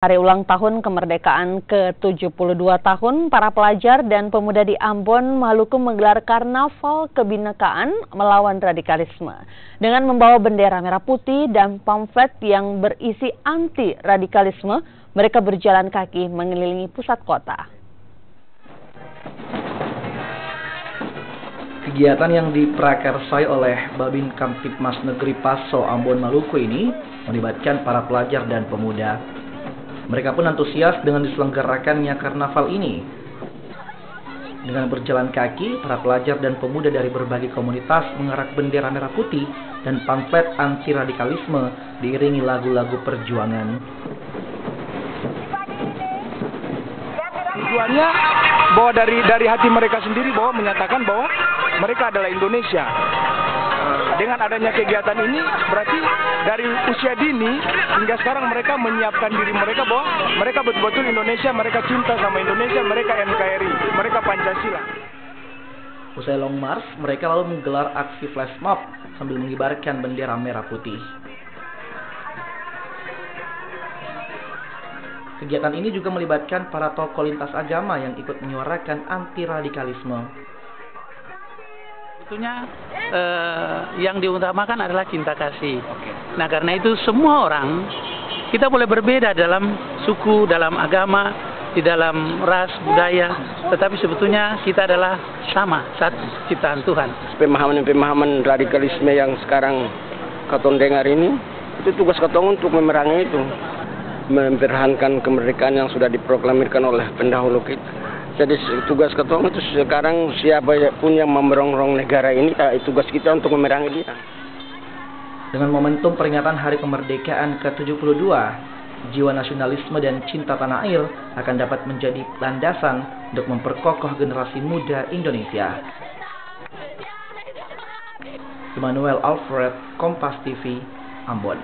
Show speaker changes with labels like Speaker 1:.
Speaker 1: Hari ulang tahun kemerdekaan ke-72 tahun, para pelajar dan pemuda di Ambon, Maluku menggelar karnaval kebinekaan melawan radikalisme. Dengan membawa bendera merah putih dan pamflet yang berisi anti-radikalisme, mereka berjalan kaki mengelilingi pusat kota.
Speaker 2: Kegiatan yang diprakarsai oleh Babin Kamtibmas Negeri Paso, Ambon, Maluku ini melibatkan para pelajar dan pemuda. Mereka pun antusias dengan diselenggarakannya karnaval ini. Dengan berjalan kaki, para pelajar dan pemuda dari berbagai komunitas mengarak bendera merah putih dan pamflet anti-radikalisme diiringi lagu-lagu perjuangan.
Speaker 3: Tujuannya bahwa dari hati mereka sendiri bahwa menyatakan bahwa mereka adalah Indonesia. Dengan adanya kegiatan ini berarti dari usia dini hingga sekarang mereka menyiapkan diri mereka bahwa mereka betul-betul Indonesia, mereka cinta sama Indonesia, mereka NKRI, mereka Pancasila.
Speaker 2: Usai long march, mereka lalu menggelar aksi flash mob sambil mengibarkan bendera merah putih. Kegiatan ini juga melibatkan para tokoh lintas agama yang ikut menyuarakan anti-radikalisme.
Speaker 4: Tentunya yang diutamakan adalah cinta kasih. Nah, karena itu semua orang, kita boleh berbeda dalam suku, dalam agama, di dalam ras, budaya, tetapi sebetulnya kita adalah sama, satu ciptaan Tuhan.
Speaker 5: Pemahaman radikalisme yang sekarang katong dengar ini, itu tugas katong untuk memerangi itu. Mempertahankan kemerdekaan yang sudah diproklamirkan oleh pendahulu kita. Jadi tugas ketua itu sekarang siapa pun yang memerongrong negara ini, tugas kita untuk memerangi dia.
Speaker 2: Dengan momentum peringatan Hari Kemerdekaan ke-72, jiwa nasionalisme dan cinta tanah air akan dapat menjadi landasan untuk memperkokoh generasi muda Indonesia. Immanuel Alfred, Kompas TV, Ambon.